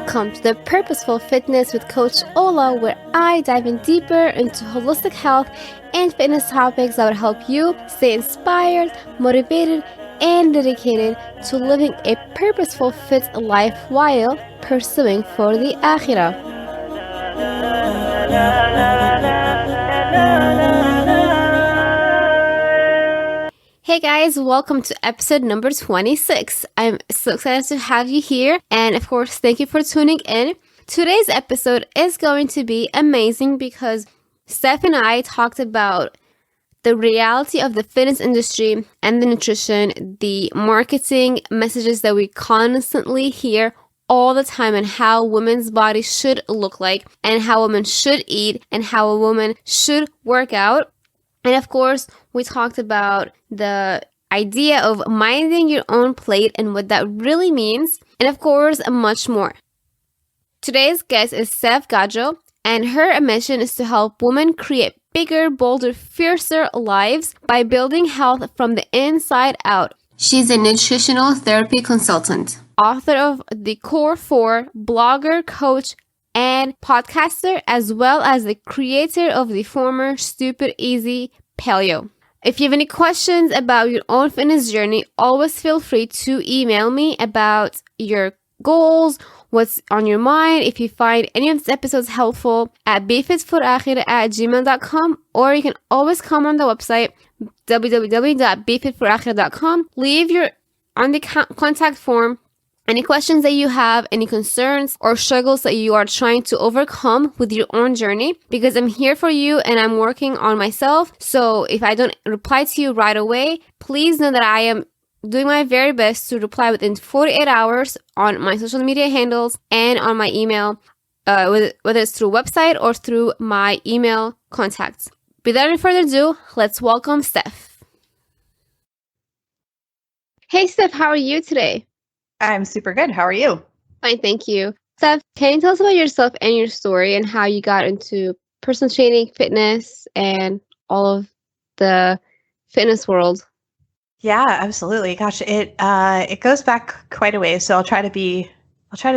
Welcome to the Purposeful Fitness with Coach Ola, where I dive in deeper into holistic health and fitness topics that would help you stay inspired, motivated, and dedicated to living a purposeful fit life while pursuing for the Akhirah. Hey guys, welcome to episode number 26. I'm so excited to have you here, and of course, thank you for tuning in. Today's episode is going to be amazing because Steph and I talked about the reality of the fitness industry and the nutrition, the marketing messages that we constantly hear all the time, and how women's bodies should look like, and how women should eat, and how a woman should work out. And of course, we talked about the idea of minding your own plate and what that really means, and of course, much more. Today's guest is Steph Gaudreau, and her mission is to help women create bigger, bolder, fiercer lives by building health from the inside out. She's a nutritional therapy consultant, author of The Core 4, blogger, coach, and podcaster, as well as the creator of the former Stupid Easy Paleo. If you have any questions about your own fitness journey, always feel free to email me about your goals, what's on your mind. If you find any of these episodes helpful, at befitforakhira@gmail.com, or you can always come on the website www.befitforakhira.com. Leave your on the contact form any questions that you have, any concerns or struggles that you are trying to overcome with your own journey, because I'm here for you and I'm working on myself. So if I don't reply to you right away, please know that I am doing my very best to reply within 48 hours on my social media handles and on my email, whether it's through website or through my email contacts. Without any further ado, let's welcome Steph. Hey Steph, how are you today? I'm super good. How are you? Fine, thank you. Steph, can you tell us about yourself and your story and how you got into personal training, fitness, and all of the fitness world? Yeah, absolutely. Gosh, it goes back quite a ways. So I'll try to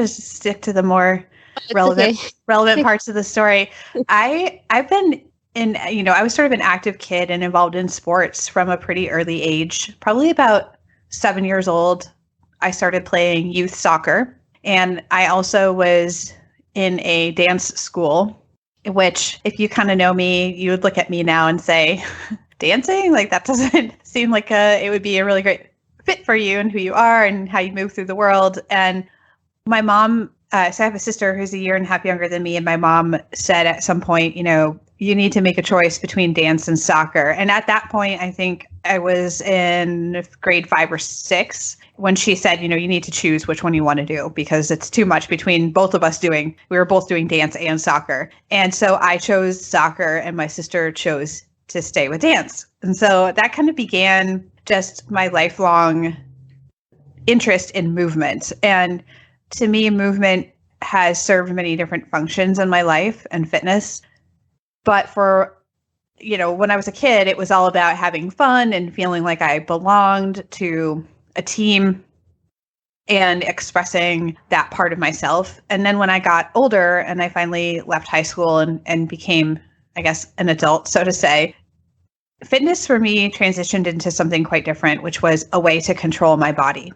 stick to the more relevant parts of the story. I've been I was sort of an active kid and involved in sports from a pretty early age. Probably about 7 years old, I started playing youth soccer, and I also was in a dance school, which if you kind of know me, you would look at me now and say, dancing? Like that doesn't seem like it would be a really great fit for you and who you are and how you move through the world. And my mom, so I have a sister who's a year and a half younger than me, and my mom said at some point, you need to make a choice between dance and soccer. And at that point, I think I was in grade 5 or 6 when she said, you need to choose which one you want to do, because it's too much between both of us we were both doing dance and soccer. And so I chose soccer and my sister chose to stay with dance. And so that kind of began just my lifelong interest in movement. And to me, movement has served many different functions in my life and fitness. But for, when I was a kid, it was all about having fun and feeling like I belonged to a team and expressing that part of myself. And then when I got older and I finally left high school and became, I guess, an adult, so to say, fitness for me transitioned into something quite different, which was a way to control my body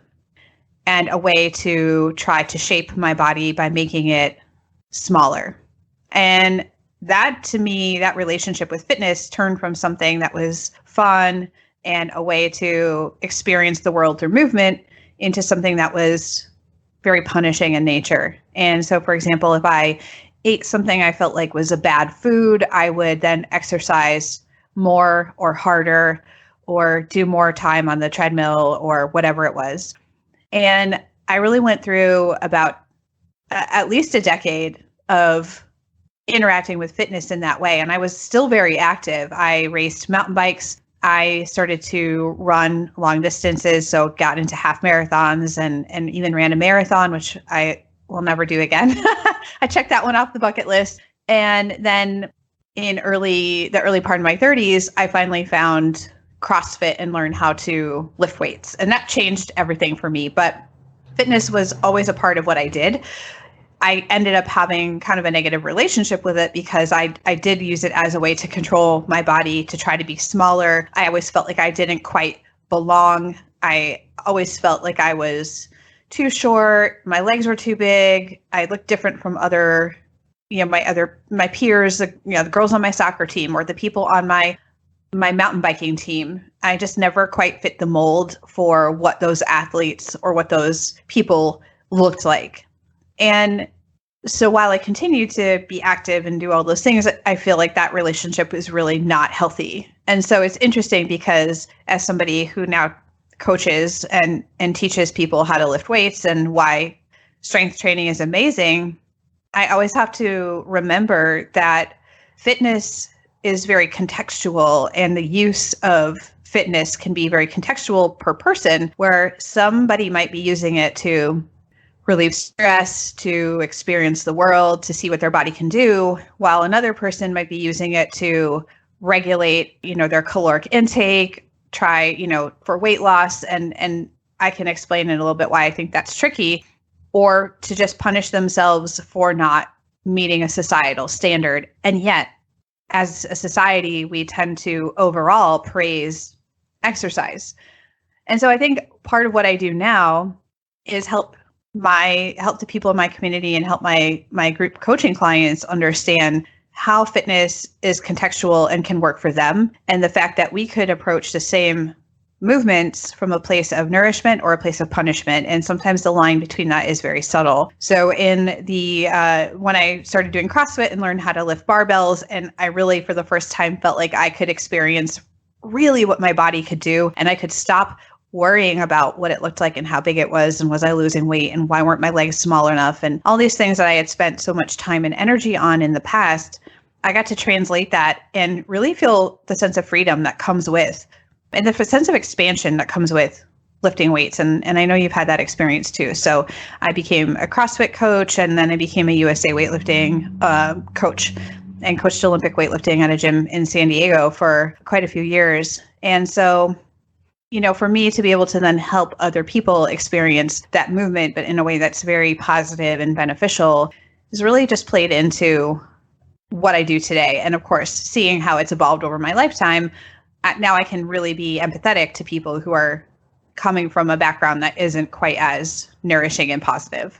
and a way to try to shape my body by making it smaller. And that, to me, that relationship with fitness turned from something that was fun and a way to experience the world through movement into something that was very punishing in nature. And so, for example, if I ate something I felt like was a bad food, I would then exercise more or harder or do more time on the treadmill or whatever it was. And I really went through about at least a decade of interacting with fitness in that way. And I was still very active. I raced mountain bikes. I started to run long distances, so got into half marathons and even ran a marathon, which I will never do again. I checked that one off the bucket list. And then in the early part of my 30s, I finally found CrossFit and learned how to lift weights. And that changed everything for me. But fitness was always a part of what I did. I ended up having kind of a negative relationship with it because I did use it as a way to control my body, to try to be smaller. I always felt like I didn't quite belong. I always felt like I was too short. My legs were too big. I looked different from other, my peers, the girls on my soccer team or the people on my mountain biking team. I just never quite fit the mold for what those athletes or what those people looked like. And so while I continue to be active and do all those things, I feel like that relationship is really not healthy. And so it's interesting because as somebody who now coaches and teaches people how to lift weights and why strength training is amazing, I always have to remember that fitness is very contextual, and the use of fitness can be very contextual per person, where somebody might be using it to relieve stress, to experience the world, to see what their body can do, while another person might be using it to regulate, their caloric intake, try, for weight loss. And I can explain in a little bit why I think that's tricky, or to just punish themselves for not meeting a societal standard. And yet, as a society, we tend to overall praise exercise. And so I think part of what I do now is help the people in my community and help my group coaching clients understand how fitness is contextual and can work for them. And the fact that we could approach the same movements from a place of nourishment or a place of punishment. And sometimes the line between that is very subtle. So in the when I started doing CrossFit and learned how to lift barbells, and I really for the first time felt like I could experience really what my body could do, and I could stop worrying about what it looked like and how big it was, and was I losing weight, and why weren't my legs small enough, and all these things that I had spent so much time and energy on in the past. I got to translate that and really feel the sense of freedom that comes with, and the sense of expansion that comes with lifting weights. And I know you've had that experience too. So I became a CrossFit coach, and then I became a USA weightlifting coach and coached Olympic weightlifting at a gym in San Diego for quite a few years. And so, for me to be able to then help other people experience that movement, but in a way that's very positive and beneficial, is really just played into what I do today. And of course, seeing how it's evolved over my lifetime, now I can really be empathetic to people who are coming from a background that isn't quite as nourishing and positive.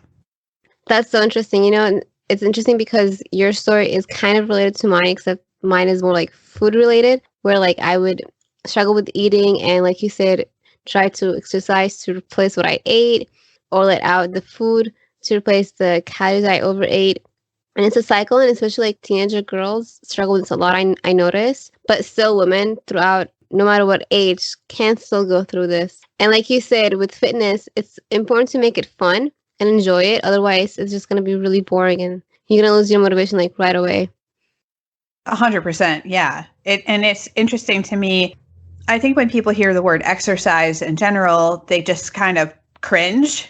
That's so interesting. And it's interesting because your story is kind of related to mine, except mine is more like food related, where like I would struggle with eating and, like you said, try to exercise to replace what I ate, or let out the food to replace the calories I overate. And it's a cycle, and especially like teenager girls struggle with this a lot, I notice. But still, women throughout, no matter what age, can still go through this. And like you said, with fitness, it's important to make it fun and enjoy it. Otherwise, it's just going to be really boring, and you're going to lose your motivation like right away. 100%. Yeah. And it's interesting to me. I think when people hear the word exercise in general, they just kind of cringe,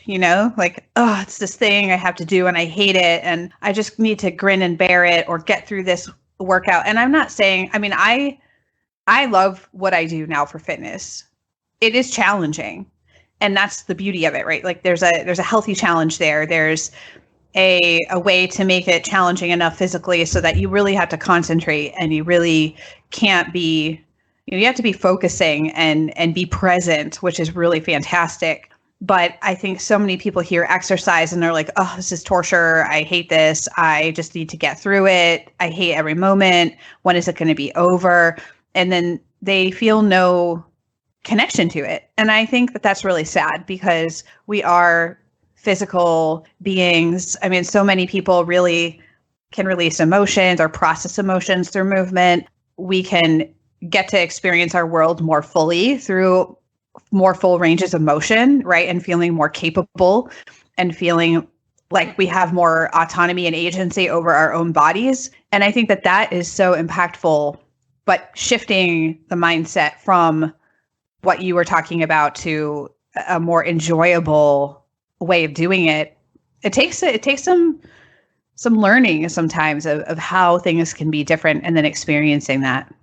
like, oh, it's this thing I have to do and I hate it, and I just need to grin and bear it or get through this workout. And I'm not saying, I love what I do now for fitness. It is challenging, and that's the beauty of it, right? Like there's a healthy challenge there. There's a way to make it challenging enough physically so that you really have to concentrate, and you really can't be, you have to be focusing and be present, which is really fantastic. But I think so many people hear exercise and they're like, oh, this is torture. I hate this. I just need to get through it. I hate every moment. When is it going to be over? And then they feel no connection to it. And I think that that's really sad, because we are physical beings. So many people really can release emotions or process emotions through movement. We can get to experience our world more fully through more full ranges of motion, right? And feeling more capable and feeling like we have more autonomy and agency over our own bodies. And I think that that is so impactful, but shifting the mindset from what you were talking about to a more enjoyable way of doing it, it takes some learning sometimes of how things can be different, and then experiencing that.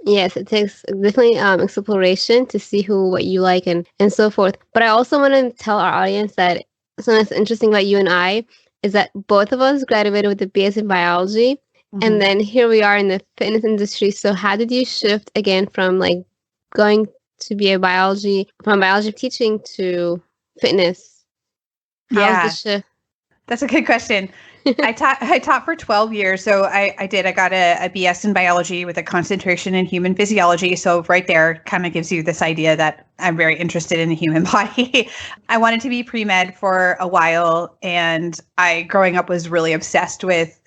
Yes, it takes definitely exploration to see what you like and so forth. But I also want to tell our audience that something that's interesting about you and I is that both of us graduated with a BS in biology. And then here we are in the fitness industry. So how did you shift again from like going to be from biology teaching to fitness? How's the shift? That's a good question. I taught for 12 years. So I got a BS in biology with a concentration in human physiology. So right there kind of gives you this idea that I'm very interested in the human body. I wanted to be pre-med for a while. And growing up was really obsessed with,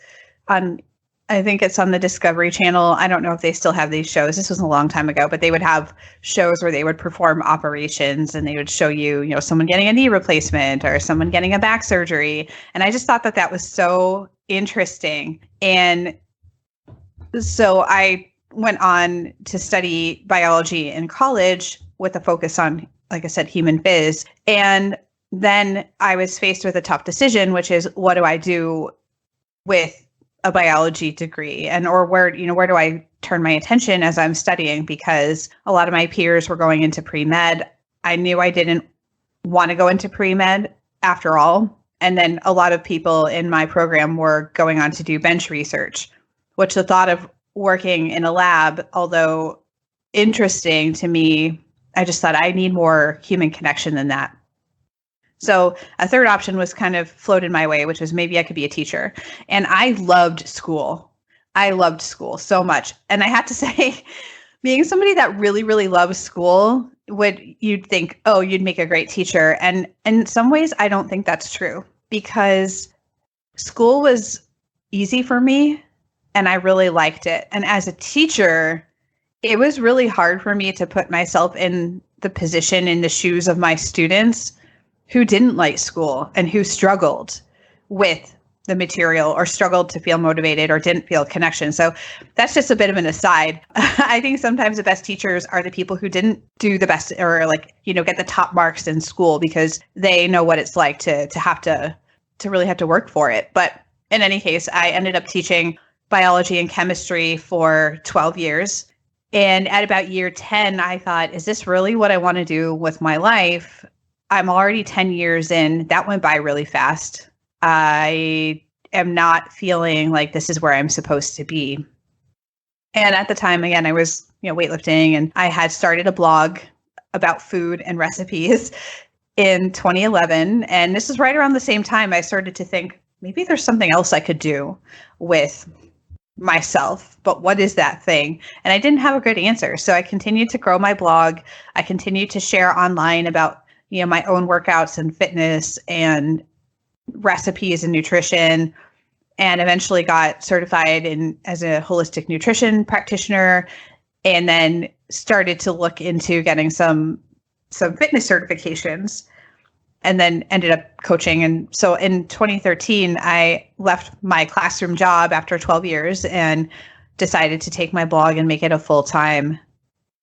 I think it's on the Discovery Channel. I don't know if they still have these shows. This was a long time ago, but they would have shows where they would perform operations and they would show you, someone getting a knee replacement or someone getting a back surgery. And I just thought that was so interesting. And so I went on to study biology in college with a focus on, like I said, human phys. And then I was faced with a tough decision, which is, what do I do with a biology degree, or where do I turn my attention as I'm studying? Because a lot of my peers were going into pre-med. I knew I didn't want to go into pre-med after all. And then a lot of people in my program were going on to do bench research, which the thought of working in a lab, although interesting to me, I just thought I need more human connection than that. So a third option was kind of floated my way, which was maybe I could be a teacher. And I loved school. I loved school so much. And I had to say, being somebody that really, really loves school, you'd think, oh, you'd make a great teacher. And in some ways, I don't think that's true, because school was easy for me and I really liked it. And as a teacher, it was really hard for me to put myself in the shoes of my students who didn't like school and who struggled with the material or struggled to feel motivated or didn't feel connection. So that's just a bit of an aside. I think sometimes the best teachers are the people who didn't do the best or get the top marks in school, because they know what it's like to really have to work for it. But in any case, I ended up teaching biology and chemistry for 12 years. And at about year 10, I thought, is this really what I want to do with my life? I'm already 10 years in. That went by really fast. I am not feeling like this is where I'm supposed to be. And at the time, again, I was, weightlifting, and I had started a blog about food and recipes in 2011. And this is right around the same time I started to think, maybe there's something else I could do with myself, but what is that thing? And I didn't have a good answer. So I continued to grow my blog. I continued to share online about my own workouts and fitness and recipes and nutrition, and eventually got certified as a holistic nutrition practitioner, and then started to look into getting some fitness certifications, and then ended up coaching. And so in 2013, I left my classroom job after 12 years and decided to take my blog and make it a full-time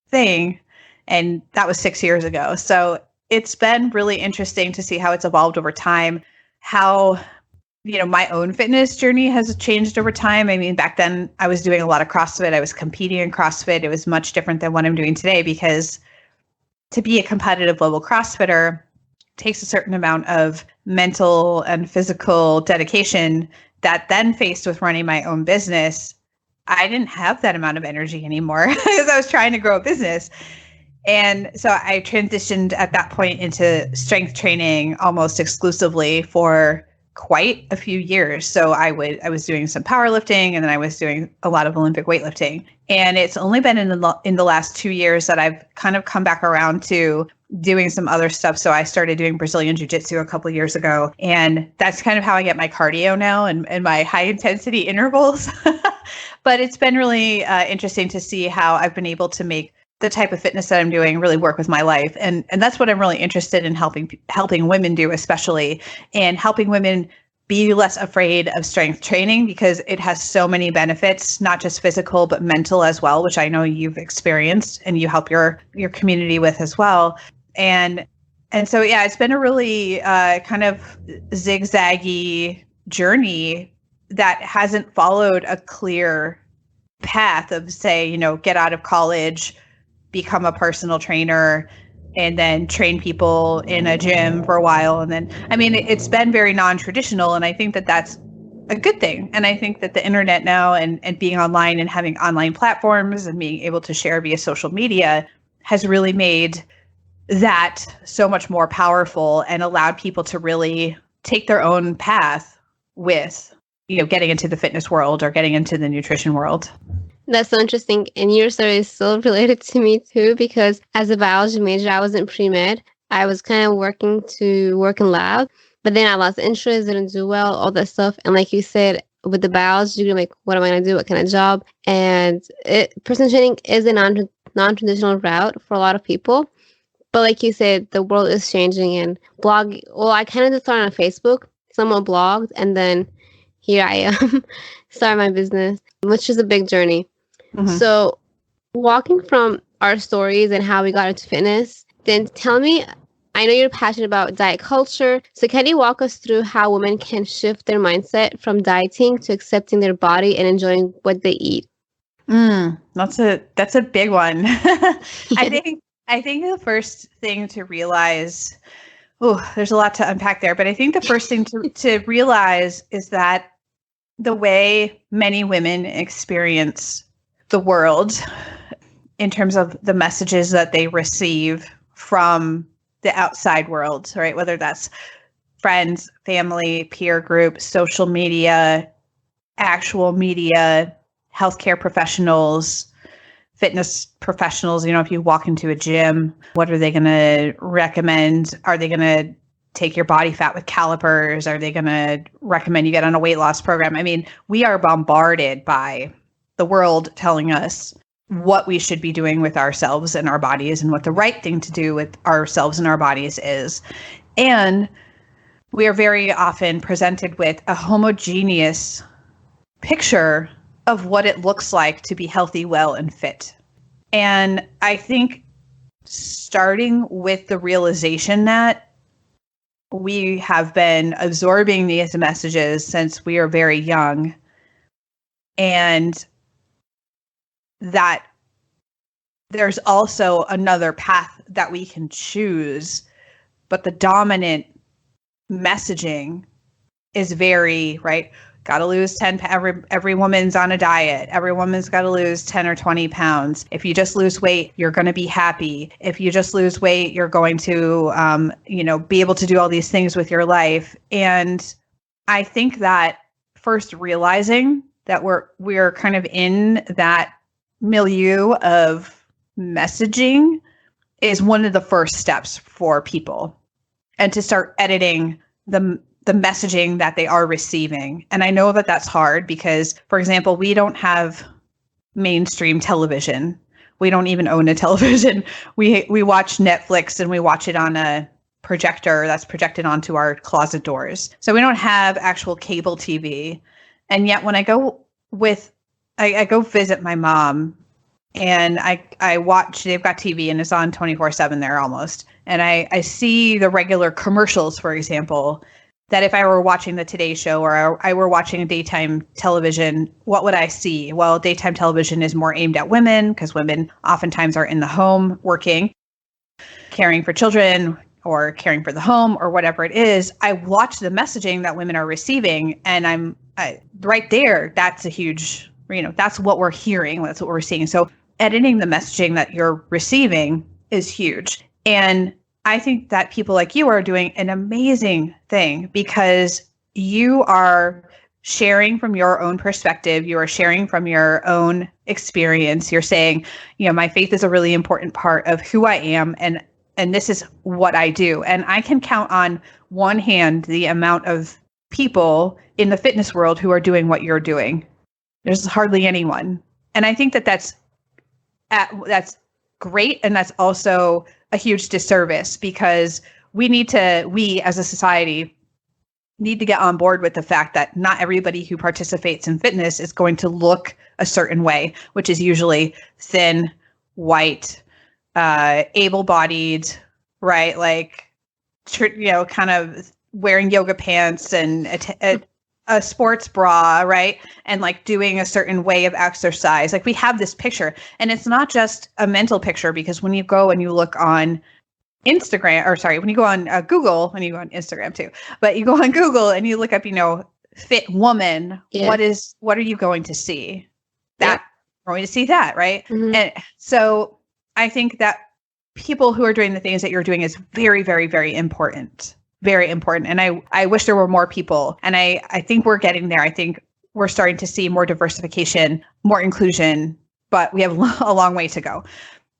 thing. And that was 6 years ago. So it's been really interesting to see how it's evolved over time, how, my own fitness journey has changed over time. I mean, back then I was doing a lot of CrossFit. I was competing in CrossFit. It was much different than what I'm doing today, because to be a competitive level CrossFitter takes a certain amount of mental and physical dedication that then, faced with running my own business, I didn't have that amount of energy anymore because I was trying to grow a business. And so I transitioned at that point into strength training almost exclusively for quite a few years. So I was doing some powerlifting, and then I was doing a lot of Olympic weightlifting. And it's only been in the last 2 years that I've kind of come back around to doing some other stuff. So I started doing Brazilian Jiu-Jitsu a couple of years ago, and that's kind of how I get my cardio now and my high intensity intervals. But it's been really interesting to see how I've been able to make the type of fitness that I'm doing really work with my life. And that's what I'm really interested in helping women do, especially, and helping women be less afraid of strength training, because it has so many benefits, not just physical, but mental as well, which I know you've experienced and you help your community with as well. And so, yeah, it's been a really kind of zigzaggy journey that hasn't followed a clear path of, say, get out of college, become a personal trainer, and then train people in a gym for a while. And then, I mean, it's been very non-traditional. And I think that that's a good thing. And I think that the internet now and being online and having online platforms and being able to share via social media has really made that so much more powerful and allowed people to really take their own path with, getting into the fitness world or getting into the nutrition world. That's so interesting. And your story is so related to me too, because as a biology major, I was in pre-med. I was kind of work in lab, but then I lost interest, didn't do well, all that stuff. And like you said, with the biology degree, like, what am I going to do? What kind of job? And personal training is a non-traditional route for a lot of people. But like you said, the world is changing, and I kind of just started on Facebook. Someone blogged, and then here I am, starting my business, which is a big journey. Mm-hmm. So walking from our stories and how we got into fitness, then tell me, I know you're passionate about diet culture. So can you walk us through how women can shift their mindset from dieting to accepting their body and enjoying what they eat? That's a big one. I think the first thing to realize, there's a lot to unpack there, but I think the first thing to realize is that the way many women experience the world in terms of the messages that they receive from the outside world, right? Whether that's friends, family, peer groups, social media, actual media, healthcare professionals, fitness professionals. If you walk into a gym, what are they going to recommend? Are they going to take your body fat with calipers? Are they going to recommend you get on a weight loss program? I mean, we are bombarded by the world telling us what we should be doing with ourselves and our bodies and what the right thing to do with ourselves and our bodies is. And we are very often presented with a homogeneous picture of what it looks like to be healthy, well, and fit. And I think starting with the realization that we have been absorbing these messages since we are very young, and that there's also another path that we can choose, but the dominant messaging is very, right? Got to lose 10, every woman's on a diet. Every woman's got to lose 10 or 20 pounds. If you just lose weight, you're going to be happy. If you just lose weight, you're going to, be able to do all these things with your life. And I think that first realizing that we're kind of in that milieu of messaging is one of the first steps for people, and to start editing the messaging that they are receiving. And I know that that's hard because, for example, we don't have mainstream television. We don't even own a television. We watch Netflix, and we watch it on a projector that's projected onto our closet doors. So we don't have actual cable TV. And yet when I go visit my mom, and I watch, they've got TV and it's on 24/7 there almost. And I see the regular commercials, for example, that if I were watching the Today Show or I were watching daytime television, what would I see? Well, daytime television is more aimed at women because women oftentimes are in the home working, caring for children or caring for the home or whatever it is. I watch the messaging that women are receiving, and I'm right there. That's a huge, that's what we're hearing. That's what we're seeing. So editing the messaging that you're receiving is huge. And I think that people like you are doing an amazing thing because you are sharing from your own perspective. You are sharing from your own experience. You're saying, my faith is a really important part of who I am, and this is what I do. And I can count on one hand the amount of people in the fitness world who are doing what you're doing. There's hardly anyone. And I think that that's great. And that's also a huge disservice because we as a society need to get on board with the fact that not everybody who participates in fitness is going to look a certain way, which is usually thin, white, able-bodied, right? Like, kind of wearing yoga pants and a sports bra, right? And like doing a certain way of exercise. Like we have this picture, and it's not just a mental picture, because when you go and you look on Instagram, or sorry, when you go on Google, when you go on Instagram too, but you go on Google and you look up, fit woman, what are you going to see? That you're going to see that, right? Mm-hmm. And so I think that people who are doing the things that you're doing is very, very, very important. Very important. And I wish there were more people. And I think we're getting there. I think we're starting to see more diversification, more inclusion, but we have a long way to go.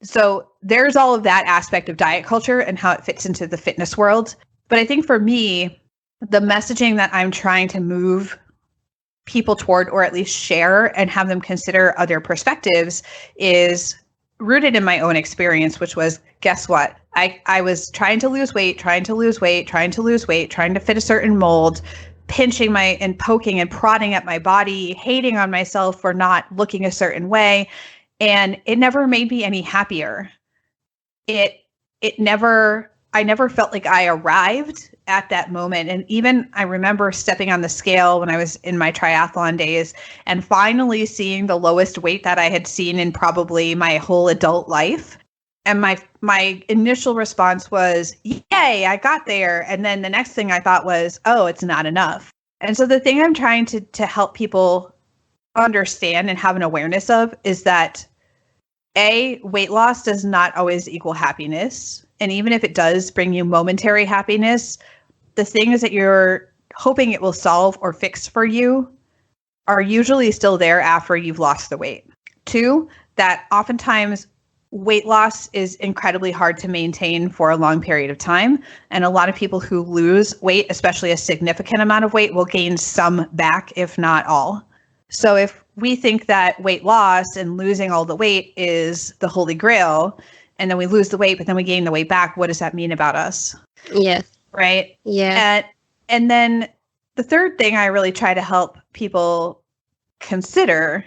So there's all of that aspect of diet culture and how it fits into the fitness world. But I think for me, the messaging that I'm trying to move people toward, or at least share and have them consider other perspectives, is rooted in my own experience, which was, guess what? I was trying to lose weight, trying to fit a certain mold, pinching and poking and prodding at my body, hating on myself for not looking a certain way. And it never made me any happier. I never felt like I arrived at that moment. And even I remember stepping on the scale when I was in my triathlon days and finally seeing the lowest weight that I had seen in probably my whole adult life. And my initial response was, yay, I got there. And then the next thing I thought was, oh, it's not enough. And so the thing I'm trying to help people understand and have an awareness of is that weight loss does not always equal happiness. And even if it does bring you momentary happiness, the things that you're hoping it will solve or fix for you are usually still there after you've lost the weight. 2, that oftentimes weight loss is incredibly hard to maintain for a long period of time. And a lot of people who lose weight, especially a significant amount of weight, will gain some back, if not all. So if we think that weight loss and losing all the weight is the holy grail, and then we lose the weight, but then we gain the weight back, what does that mean about us? Yes. Right? Yeah. And then the third thing I really try to help people consider,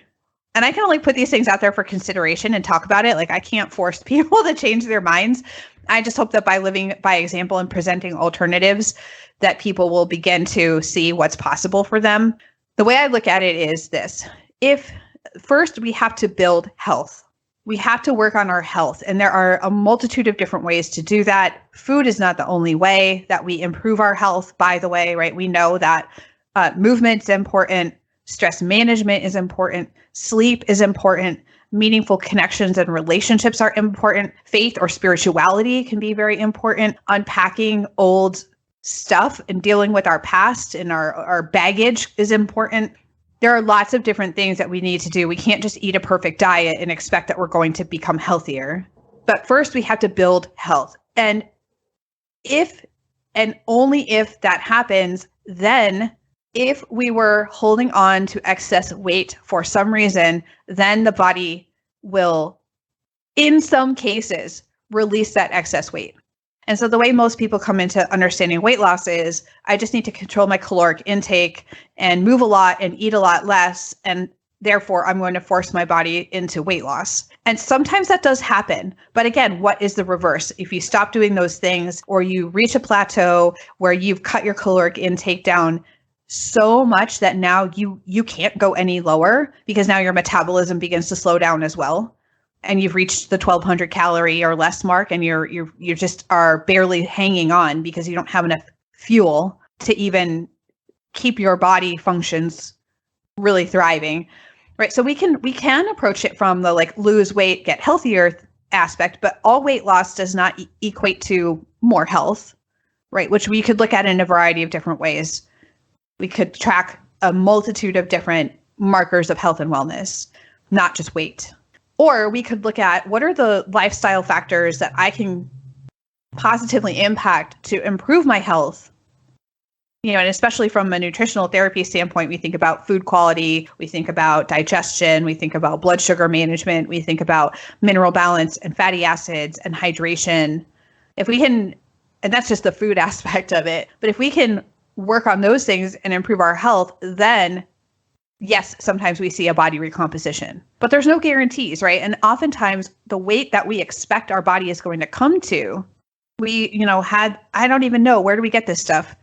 and I can only put these things out there for consideration and talk about it. Like, I can't force people to change their minds. I just hope that by living by example and presenting alternatives, that people will begin to see what's possible for them. The way I look at it is this. If first we have to build health, we have to work on our health. And there are a multitude of different ways to do that. Food is not the only way that we improve our health, by the way, right? We know that movement's important, stress management is important, sleep is important, meaningful connections and relationships are important, faith or spirituality can be very important, unpacking old stuff and dealing with our past and our baggage is important. There are lots of different things that we need to do. We can't just eat a perfect diet and expect that we're going to become healthier. But first, we have to build health. And if and only if that happens, then if we were holding on to excess weight for some reason, then the body will, in some cases, release that excess weight. And so the way most people come into understanding weight loss is, I just need to control my caloric intake and move a lot and eat a lot less. And therefore, I'm going to force my body into weight loss. And sometimes that does happen. But again, what is the reverse? If you stop doing those things, or you reach a plateau where you've cut your caloric intake down so much that now you can't go any lower, because now your metabolism begins to slow down as well. And you've reached the 1,200 calorie or less mark, and you just are barely hanging on because you don't have enough fuel to even keep your body functions really thriving, right? So we can approach it from the lose weight, get healthier aspect, but all weight loss does not equate to more health, right? Which we could look at in a variety of different ways. We could track a multitude of different markers of health and wellness, not just weight. Or we could look at, what are the lifestyle factors that I can positively impact to improve my health? And especially from a nutritional therapy standpoint, we think about food quality, we think about digestion, we think about blood sugar management, we think about mineral balance and fatty acids and hydration. If we can, and that's just the food aspect of it, but if we can work on those things and improve our health, then yes, sometimes we see a body recomposition, but there's no guarantees, right? And oftentimes the weight that we expect our body is going to come to, I don't even know, where do we get this stuff?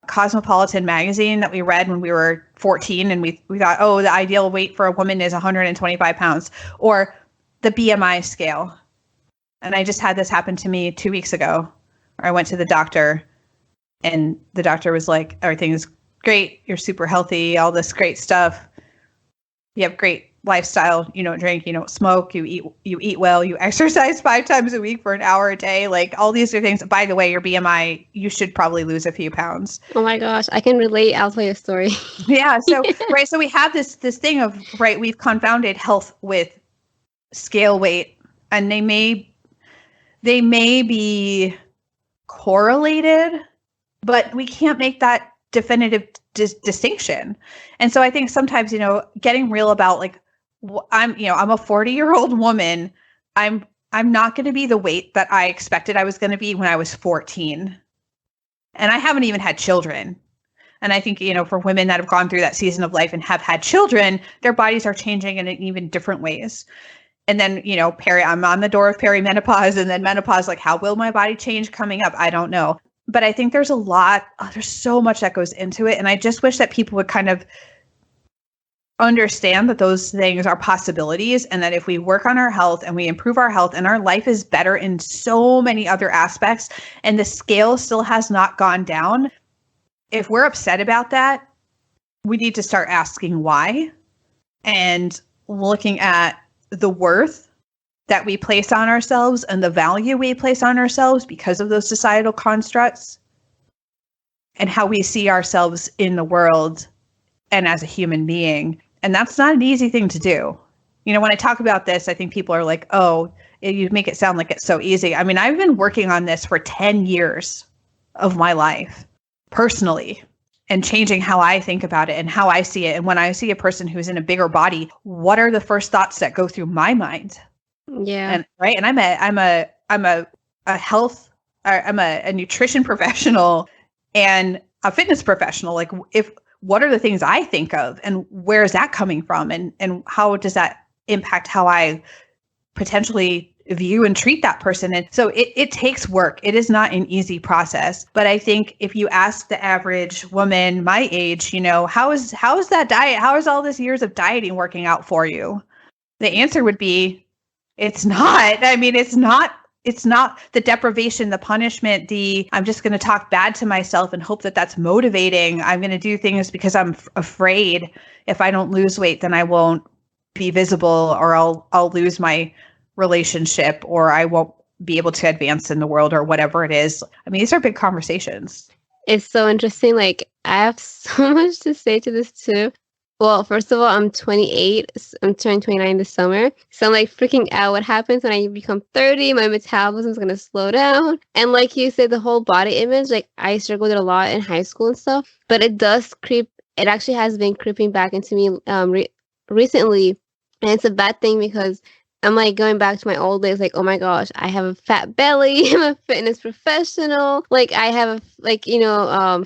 Cosmopolitan magazine that we read when we were 14, and we thought, oh, the ideal weight for a woman is 125 pounds, or the BMI scale. And I just had this happen to me 2 weeks ago. I went to the doctor and the doctor was like, everything is great. You're super healthy, all this great stuff. You have great lifestyle. You don't drink, you don't smoke, you eat well, you exercise 5 times a week for an hour a day. Like all these are things. By the way, your BMI, you should probably lose a few pounds. Oh my gosh, I can relate. I'll tell you a story. Yeah. So, right. So we have this thing of, right, we've confounded health with scale weight, and they may be correlated, but we can't make that definitive distinction. And so I think sometimes, getting real about like, I'm a 40-year-old woman. I'm not going to be the weight that I expected I was going to be when I was 14. And I haven't even had children. And I think, for women that have gone through that season of life and have had children, their bodies are changing in even different ways. And then, I'm on the door of perimenopause and then menopause, like how will my body change coming up? I don't know. But I think there's there's so much that goes into it. And I just wish that people would kind of understand that those things are possibilities, and that if we work on our health and we improve our health and our life is better in so many other aspects and the scale still has not gone down, if we're upset about that, we need to start asking why and looking at the worth that we place on ourselves and the value we place on ourselves because of those societal constructs and how we see ourselves in the world and as a human being. And that's not an easy thing to do. When I talk about this, I think people are like, oh, you make it sound like it's so easy. I mean, I've been working on this for 10 years of my life personally and changing how I think about it and how I see it. And when I see a person who's in a bigger body, what are the first thoughts that go through my mind? Yeah. And right. And I'm a nutrition professional and a fitness professional. Like what are the things I think of and where is that coming from? And how does that impact how I potentially view and treat that person? And so it takes work. It is not an easy process. But I think if you ask the average woman my age, how is that diet? How is all this years of dieting working out for you? The answer would be, it's not. I mean, it's not the deprivation, the punishment, I'm just going to talk bad to myself and hope that that's motivating. I'm going to do things because I'm afraid if I don't lose weight, then I won't be visible, or I'll lose my relationship, or I won't be able to advance in the world, or whatever it is. I mean, these are big conversations. It's so interesting. Like, I have so much to say to this too. Well, first of all, I'm 28. I'm turning 29 this summer. So I'm like freaking out. What happens when I become 30? My metabolism is going to slow down. And like you said, the whole body image, like I struggled with it a lot in high school and stuff. But it does creep. It actually has been creeping back into me recently. And it's a bad thing because I'm like going back to my old days, like, oh my gosh, I have a fat belly. I'm a fitness professional. Like I have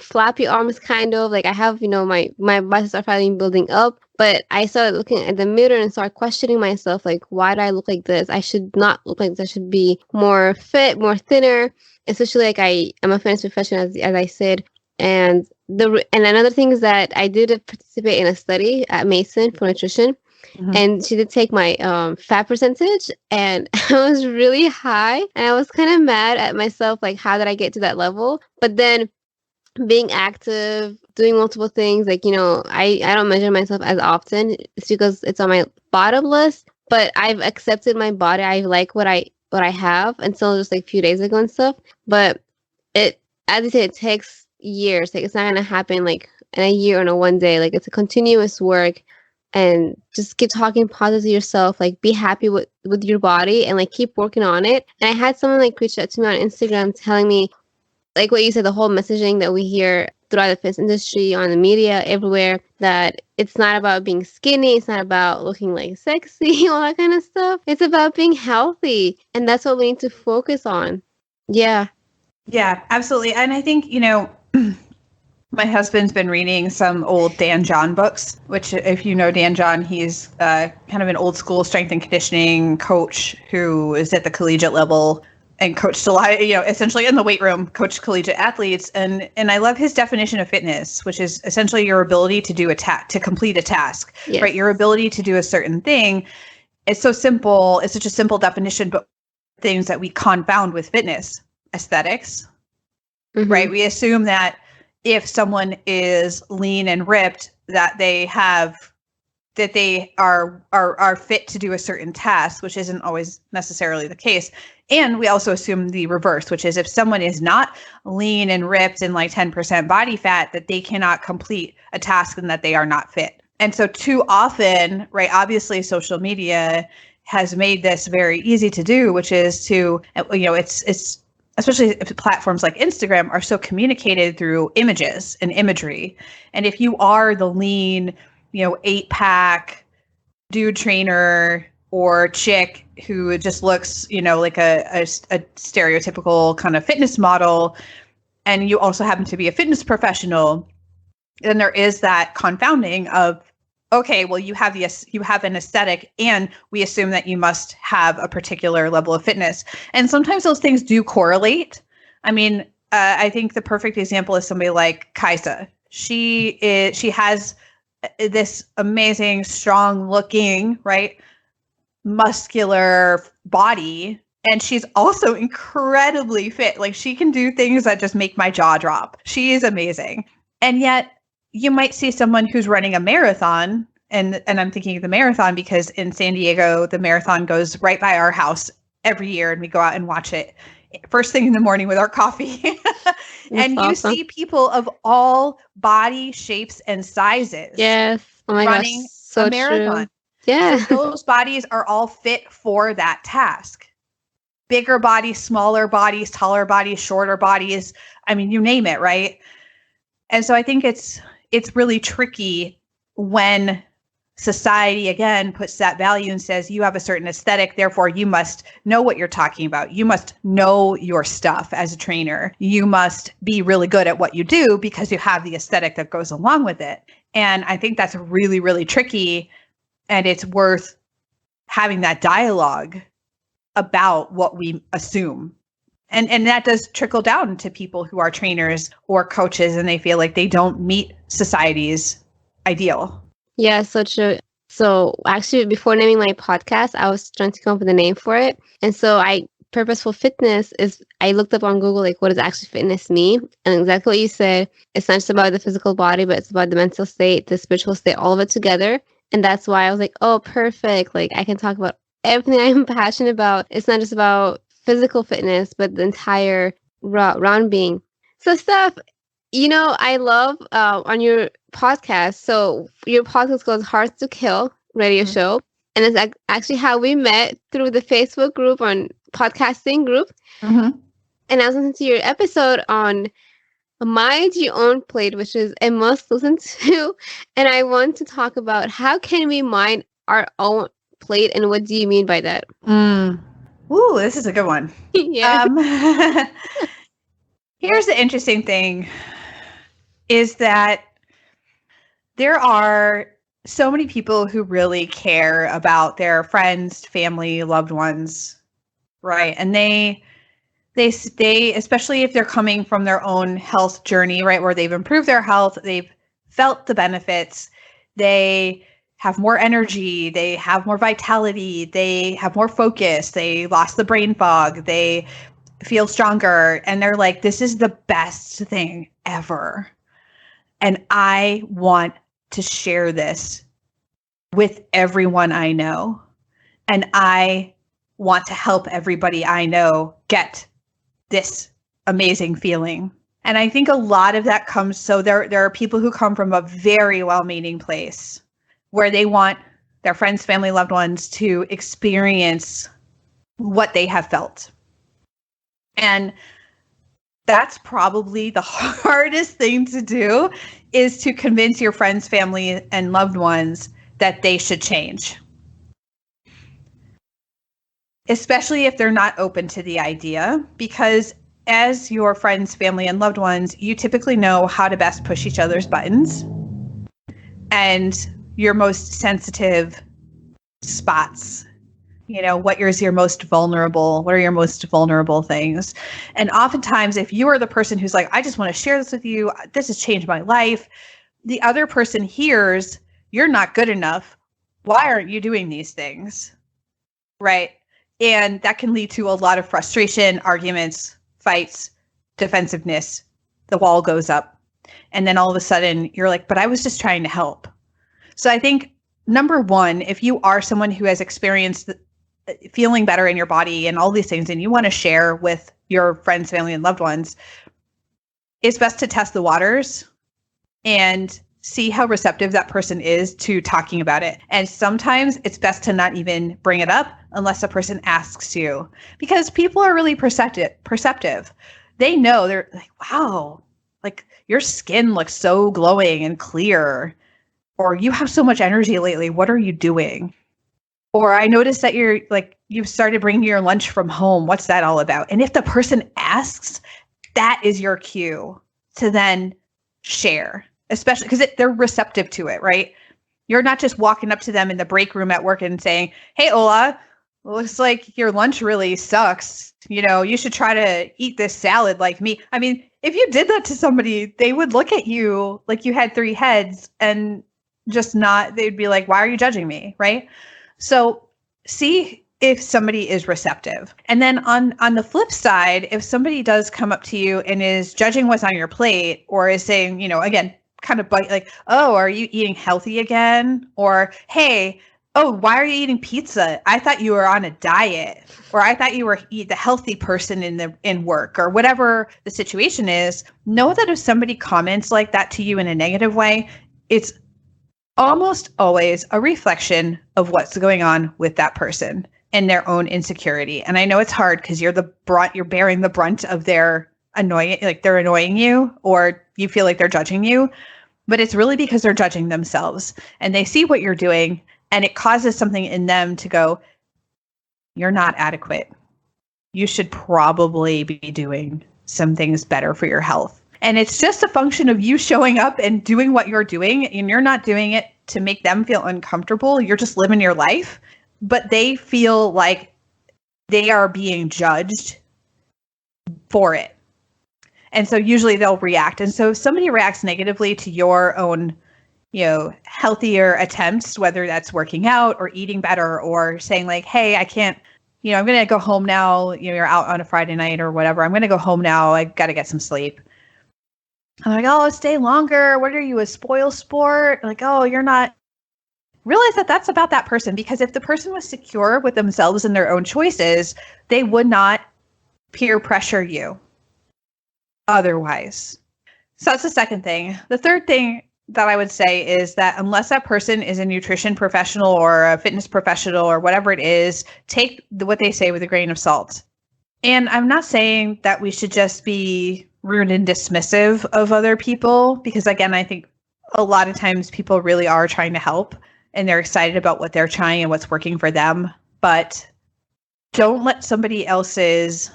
flappy arms kind of. Like I have, my biceps are finally building up. But I started looking at the mirror and started questioning myself, like, why do I look like this? I should not look like this. I should be more fit, more thinner. Especially like I'm a fitness professional, as I said. And another thing is that I did participate in a study at Mason for nutrition. Mm-hmm. And she did take my fat percentage, and I was really high, and I was kind of mad at myself, like, how did I get to that level? But then being active, doing multiple things, like, I don't measure myself as often. It's because it's on my bottom list, but I've accepted my body. I like what I have until just like a few days ago and stuff. But as you said, it takes years. Like, it's not gonna happen like in a year or in a one day. Like, it's a continuous work. And just keep talking positive to yourself, like be happy with your body and like keep working on it. And I had someone like reach out to me on Instagram telling me, like what you said, the whole messaging that we hear throughout the fitness industry, on the media, everywhere, that it's not about being skinny, it's not about looking like sexy, all that kind of stuff. It's about being healthy. And that's what we need to focus on. Yeah. Yeah, absolutely. And I think, my husband's been reading some old Dan John books, which if you know Dan John, he's kind of an old school strength and conditioning coach who is at the collegiate level and coached a lot, essentially in the weight room, coached collegiate athletes. And I love his definition of fitness, which is essentially your ability to to complete a task, yes. Right? Your ability to do a certain thing. It's so simple. It's such a simple definition, but things that we confound with fitness: aesthetics, right? We assume that if someone is lean and ripped, that they are fit to do a certain task, which isn't always necessarily the case. And we also assume the reverse, which is if someone is not lean and ripped and like 10% body fat, that they cannot complete a task and that they are not fit. And so too often, right, obviously social media has made this very easy to do, which is to, it's especially if platforms like Instagram are so communicated through images and imagery. And if you are the lean, 8-pack dude trainer or chick who just looks, like a stereotypical kind of fitness model, and you also happen to be a fitness professional, then there is that confounding of, okay, well, you have an aesthetic, and we assume that you must have a particular level of fitness. And sometimes those things do correlate. I mean, I think the perfect example is somebody like Kaisa. She has this amazing, strong looking, right, muscular body. And she's also incredibly fit. Like, she can do things that just make my jaw drop. She is amazing. And yet you might see someone who's running a marathon, and I'm thinking of the marathon because in San Diego, the marathon goes right by our house every year, and we go out and watch it first thing in the morning with our coffee. And awesome. You see people of all body shapes and sizes. Yes. Oh my running gosh, so a marathon. True. Yeah. So those bodies are all fit for that task. Bigger bodies, smaller bodies, taller bodies, shorter bodies. I mean, you name it, right? And so I think it's really tricky when society, again, puts that value and says, you have a certain aesthetic, therefore you must know what you're talking about. You must know your stuff as a trainer. You must be really good at what you do because you have the aesthetic that goes along with it. And I think that's really, really tricky. And it's worth having that dialogue about what we assume. And that does trickle down to people who are trainers or coaches, and they feel like they don't meet society's ideal. Yeah, so true. So actually, before naming my podcast, I was trying to come up with a name for it. And so purposeful fitness is, I looked up on Google, like, what does actually fitness mean? And exactly what you said, it's not just about the physical body, but it's about the mental state, the spiritual state, all of it together. And that's why I was like, oh, perfect. Like, I can talk about everything I'm passionate about. It's not just about physical fitness, but the entire round being. So Steph, I love on your podcast. So your podcast goes Hearts to Kill radio show. And it's actually how we met, through the Facebook group on podcasting group. And I was listening to your episode on Mind Your Own Plate, which is a must listen to. And I want to talk about how can we mind our own plate, and what do you mean by that? Ooh, this is a good one. Yeah. Here's the interesting thing, is that there are so many people who really care about their friends, family, loved ones, right? And they stay, especially if they're coming from their own health journey, right, where they've improved their health, they've felt the benefits, they have more energy, they have more vitality, they have more focus, they lost the brain fog, they feel stronger, and they're like, this is the best thing ever. And I want to share this with everyone I know. And I want to help everybody I know get this amazing feeling. And I think a lot of that comes, so there are people who come from a very well-meaning place where they want their friends, family, loved ones to experience what they have felt. And that's probably the hardest thing to do, is to convince your friends, family, and loved ones that they should change. Especially if they're not open to the idea, because as your friends, family, and loved ones, you typically know how to best push each other's buttons and your most sensitive spots. What are your most vulnerable things? And oftentimes, if you are the person who's like, I just want to share this with you, this has changed my life, the other person hears, you're not good enough. Why aren't you doing these things? Right? And that can lead to a lot of frustration, arguments, fights, defensiveness. The wall goes up. And then all of a sudden you're like, but I was just trying to help. So I think number one, if you are someone who has experienced feeling better in your body and all these things, and you want to share with your friends, family, and loved ones, it's best to test the waters and see how receptive that person is to talking about it. And sometimes it's best to not even bring it up unless a person asks you, because people are really perceptive. They know, they're like, wow, like your skin looks so glowing and clear, or you have so much energy lately. What are you doing? Or I noticed that you've started bringing your lunch from home. What's that all about? And if the person asks, that is your cue to then share, especially because they're receptive to it, right? You're not just walking up to them in the break room at work and saying, hey, Ola, looks like your lunch really sucks. You should try to eat this salad like me. I mean, if you did that to somebody, they would look at you like you had three heads and they'd be like, why are you judging me? Right? So see if somebody is receptive. And then on the flip side, if somebody does come up to you and is judging what's on your plate, or is saying, again, kind of like, oh, are you eating healthy again? Or, hey, oh, why are you eating pizza? I thought you were on a diet, or I thought you were the healthy person in work, or whatever the situation is. Know that if somebody comments like that to you in a negative way, it's almost always a reflection of what's going on with that person and their own insecurity. And I know it's hard because you're bearing the brunt of their they're annoying you, or you feel like they're judging you, but it's really because they're judging themselves and they see what you're doing, and it causes something in them to go, you're not adequate. You should probably be doing some things better for your health. And it's just a function of you showing up and doing what you're doing, and you're not doing it to make them feel uncomfortable. You're just living your life, but they feel like they are being judged for it. And so usually they'll react. And so if somebody reacts negatively to your own, healthier attempts, whether that's working out or eating better, or saying like, hey, I can't, I'm going to go home now. You're out on a Friday night or whatever. I'm going to go home now. I got to get some sleep. I'm like, oh, stay longer. What are you, a spoil sport? Like, oh, you're not. Realize that that's about that person, because if the person was secure with themselves and their own choices, they would not peer pressure you otherwise. So that's the second thing. The third thing that I would say is that unless that person is a nutrition professional or a fitness professional or whatever it is, take what they say with a grain of salt. And I'm not saying that we should just be rude and dismissive of other people, because again, I think a lot of times people really are trying to help and they're excited about what they're trying and what's working for them. But don't let somebody else's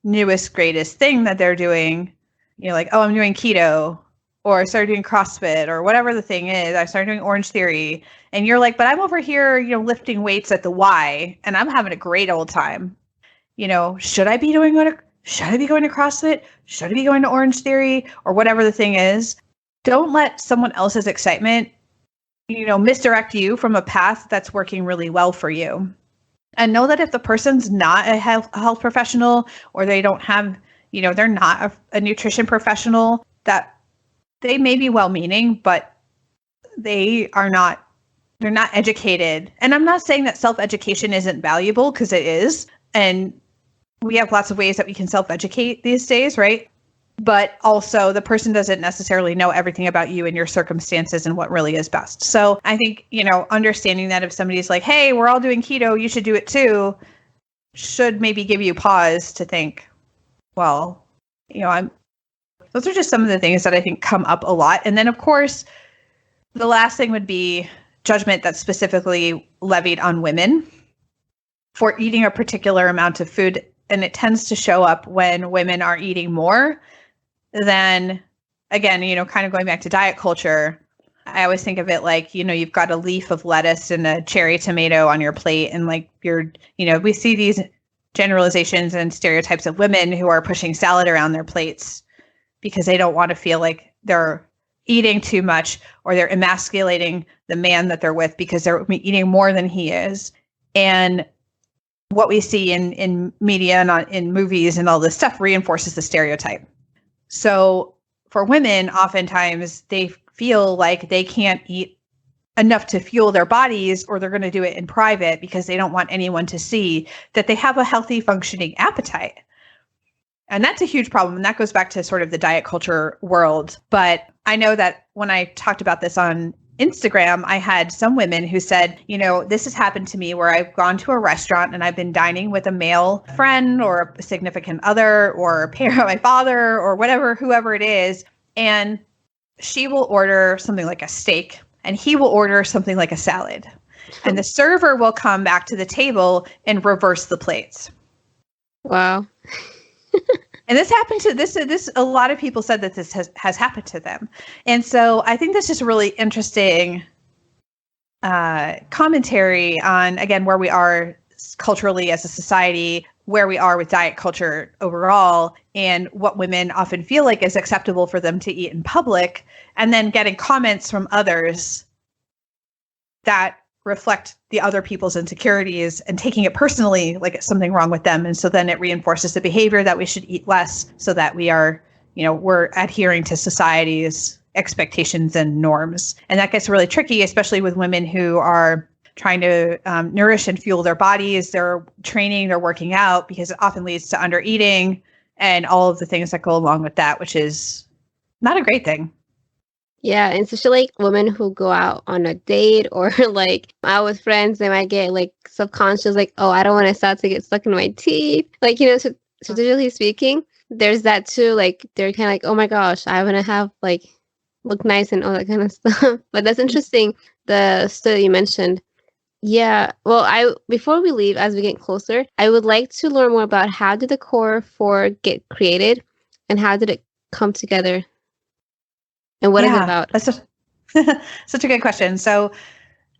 newest, greatest thing that they're doing, like, oh, I'm doing keto, or I started doing CrossFit, or whatever the thing is. I started doing Orange Theory. And you're like, but I'm over here, lifting weights at the Y and I'm having a great old time. Should I be going to CrossFit? Should I be going to Orange Theory, or whatever the thing is? Don't let someone else's excitement, misdirect you from a path that's working really well for you. And know that if the person's not a health professional, or they don't have, they're not a nutrition professional, that they may be well-meaning, but they're not educated. And I'm not saying that self-education isn't valuable, because it is. And we have lots of ways that we can self-educate these days, right? But also the person doesn't necessarily know everything about you and your circumstances and what really is best. So I think, understanding that if somebody's like, hey, we're all doing keto, you should do it too, should maybe give you pause to think, well, those are just some of the things that I think come up a lot. And then of course, the last thing would be judgment that's specifically levied on women for eating a particular amount of food. And it tends to show up when women are eating more than, again, kind of going back to diet culture. I always think of it like, you've got a leaf of lettuce and a cherry tomato on your plate. And like we see these generalizations and stereotypes of women who are pushing salad around their plates because they don't want to feel like they're eating too much, or they're emasculating the man that they're with because they're eating more than he is. And what we see in media and in movies and all this stuff reinforces the stereotype. So for women, oftentimes they feel like they can't eat enough to fuel their bodies, or they're going to do it in private because they don't want anyone to see that they have a healthy functioning appetite. And that's a huge problem. And that goes back to sort of the diet culture world. But I know that when I talked about this on Instagram, I had some women who said, this has happened to me where I've gone to a restaurant and I've been dining with a male friend or a significant other or a parent, my father or whatever, whoever it is. And she will order something like a steak and he will order something like a salad. And the server will come back to the table and reverse the plates. Wow. And this happened to this. A lot of people said that this has happened to them. And so I think that's just a really interesting commentary on, again, where we are culturally as a society, where we are with diet culture overall, and what women often feel like is acceptable for them to eat in public, and then getting comments from others that reflect the other people's insecurities and taking it personally, like it's something wrong with them. And so then it reinforces the behavior that we should eat less so that we are, we're adhering to society's expectations and norms. And that gets really tricky, especially with women who are trying to nourish and fuel their bodies. They're training, they're working out, because it often leads to under eating and all of the things that go along with that, which is not a great thing. Yeah, and especially like women who go out on a date or like out with friends, they might get like subconscious, like, oh, I don't want to start to get stuck in my teeth. Like, strategically speaking, there's that too. Like, they're kind of like, oh my gosh, I want to have like look nice and all that kind of stuff. But that's interesting, the study you mentioned. Yeah, well, before we leave, as we get closer, I would like to learn more about how did the Core 4 get created and how did it come together? And what is it about? That's such a good question. So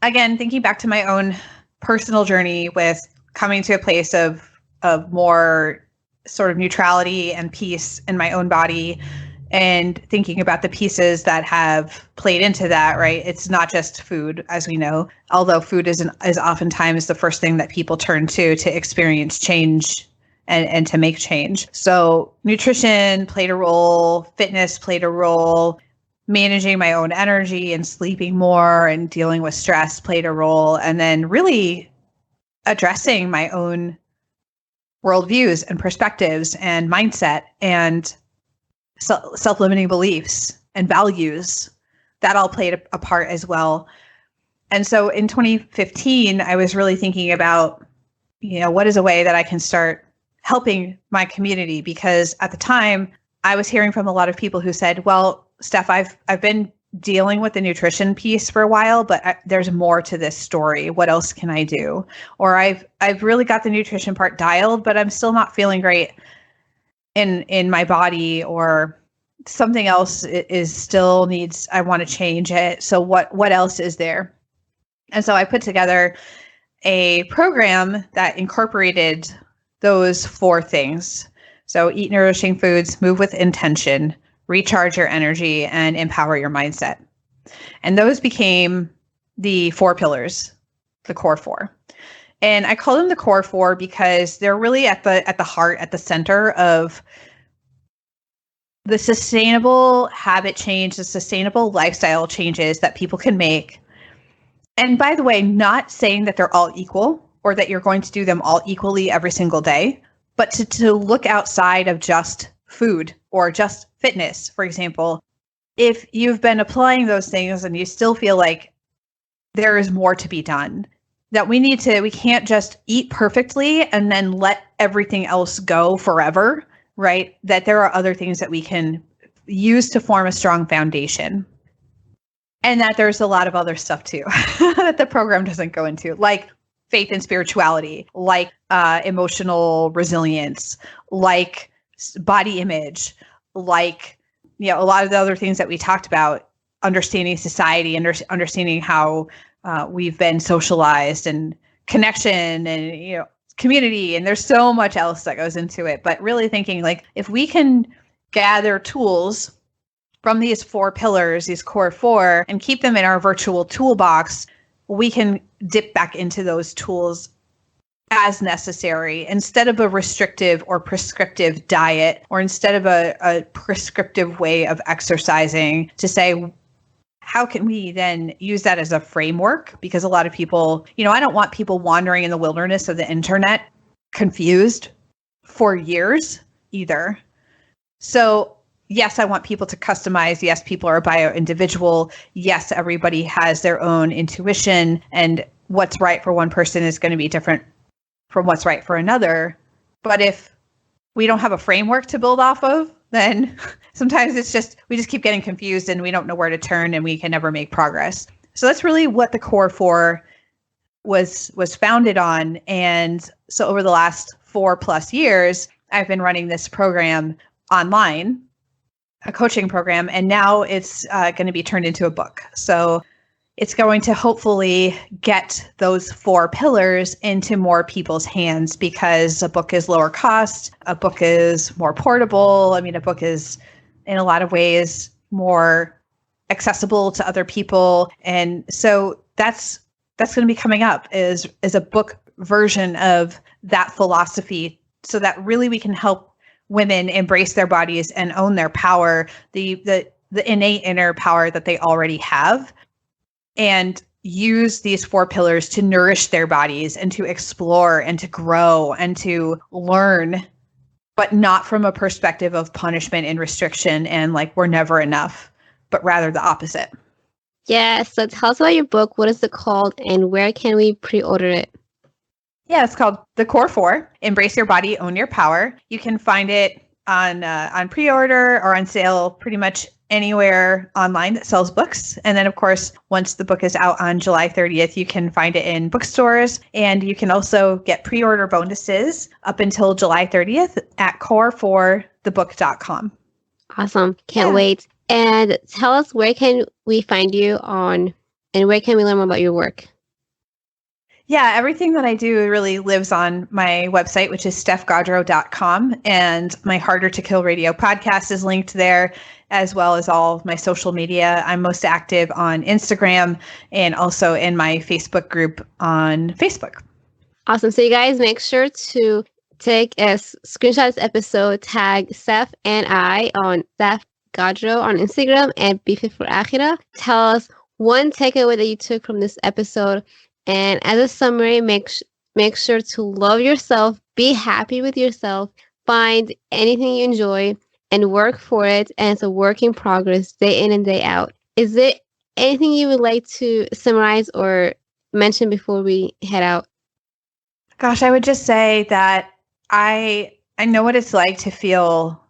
again, thinking back to my own personal journey with coming to a place of more sort of neutrality and peace in my own body, and thinking about the pieces that have played into that, right? It's not just food, as we know, although food is oftentimes the first thing that people turn to experience change and to make change. So nutrition played a role, fitness played a role, managing my own energy and sleeping more and dealing with stress played a role. And then really addressing my own worldviews and perspectives and mindset and self-limiting beliefs and values, that all played a part as well. And so in 2015, I was really thinking about, what is a way that I can start helping my community? Because at the time, I was hearing from a lot of people who said, well, Steph, I've been dealing with the nutrition piece for a while, but there's more to this story. What else can I do? Or I've really got the nutrition part dialed, but I'm still not feeling great in my body, or something else is still needs, I want to change it. So what else is there? And so I put together a program that incorporated those 4 things. So eat nourishing foods, move with intention, recharge your energy, and empower your mindset. And those became the 4 pillars, the Core 4. And I call them the Core 4 because they're really at the heart, at the center of the sustainable habit change, the sustainable lifestyle changes that people can make. And by the way, not saying that they're all equal or that you're going to do them all equally every single day, but to look outside of just food or just fitness, for example. If you've been applying those things and you still feel like there is more to be done, that we can't just eat perfectly and then let everything else go forever, right? That there are other things that we can use to form a strong foundation. And that there's a lot of other stuff too that the program doesn't go into, like faith and spirituality, like emotional resilience, like body image, like, a lot of the other things that we talked about, understanding society, understanding how we've been socialized, and connection, and, community. And there's so much else that goes into it. But really thinking like, if we can gather tools from these 4 pillars, these Core 4, and keep them in our virtual toolbox, we can dip back into those tools as necessary, instead of a restrictive or prescriptive diet, or instead of a prescriptive way of exercising, to say, how can we then use that as a framework? Because a lot of people, I don't want people wandering in the wilderness of the internet confused for years either. So yes, I want people to customize. Yes, people are a bio individual. Yes, everybody has their own intuition, and what's right for one person is going to be different from what's right for another. But if we don't have a framework to build off of, then sometimes we just keep getting confused and we don't know where to turn and we can never make progress. So that's really what the Core 4 was founded on. And so over the last 4+ years, I've been running this program online, a coaching program, and now it's going to be turned into a book. So it's going to hopefully get those 4 pillars into more people's hands, because a book is lower cost, a book is more portable. I mean, a book is in a lot of ways more accessible to other people. And so that's going to be coming up is a book version of that philosophy, so that really we can help women embrace their bodies and own their power, the innate inner power that they already have, and use these 4 pillars to nourish their bodies and to explore and to grow and to learn, but not from a perspective of punishment and restriction and like we're never enough, but rather the opposite. Yeah, so tell us about your book. What is it called and where can we pre-order it? Yeah, it's called The Core 4, Embrace Your Body, Own Your Power. You can find it on pre-order or on sale pretty much anywhere online that sells books. And then, of course, once the book is out on July 30th, you can find it in bookstores. And you can also get pre-order bonuses up until July 30th at core4thebook.com. Awesome. Can't wait. And tell us, where can we find you on, and where can we learn more about your work? Yeah, everything that I do really lives on my website, which is stephgaudreau.com. And my Harder to Kill Radio podcast is linked there, as well as all my social media. I'm most active on Instagram and also in my Facebook group on Facebook. Awesome. So you guys make sure to take a screenshot of this episode, tag Steph and I on Steph Gaudreau on Instagram and Be Fit for Akhira. Tell us one takeaway that you took from this episode. And as a summary, make sure to love yourself, be happy with yourself, find anything you enjoy and work for it. And it's a work in progress day in and day out. Is there anything you would like to summarize or mention before we head out? Gosh, I would just say that I know what it's like to feel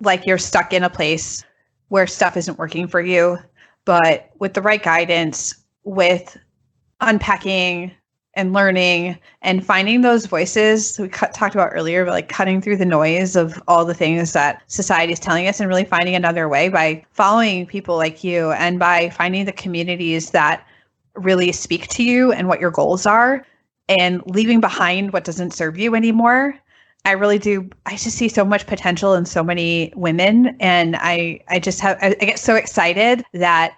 like you're stuck in a place where stuff isn't working for you, but with the right guidance, with unpacking and learning and finding those voices we talked about earlier, like cutting through the noise of all the things that society is telling us and really finding another way by following people like you and by finding the communities that really speak to you and what your goals are and leaving behind what doesn't serve you anymore. I just see so much potential in so many women. And I get so excited that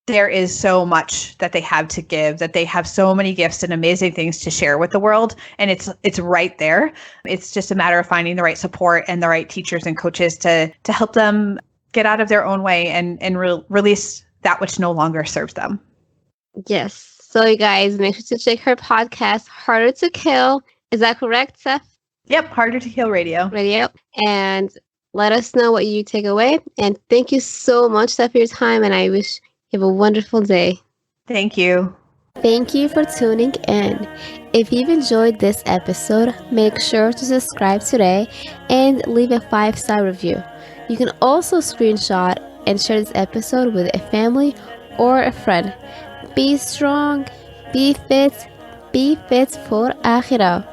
there is so much that they have to give, that they have so many gifts and amazing things to share with the world. And it's right there. It's just a matter of finding the right support and the right teachers and coaches to help them get out of their own way and release that which no longer serves them. Yes. So you guys, make sure to check her podcast, Harder to Kill. Is that correct, Steph? Yep. Harder to Kill Radio. And let us know what you take away. And thank you so much, Steph, for your time. And I wish you have a wonderful day. Thank you. Thank you for tuning in. If you've enjoyed this episode, make sure to subscribe today and leave a 5-star review. You can also screenshot and share this episode with a family or a friend. Be strong, be fit for Akhira.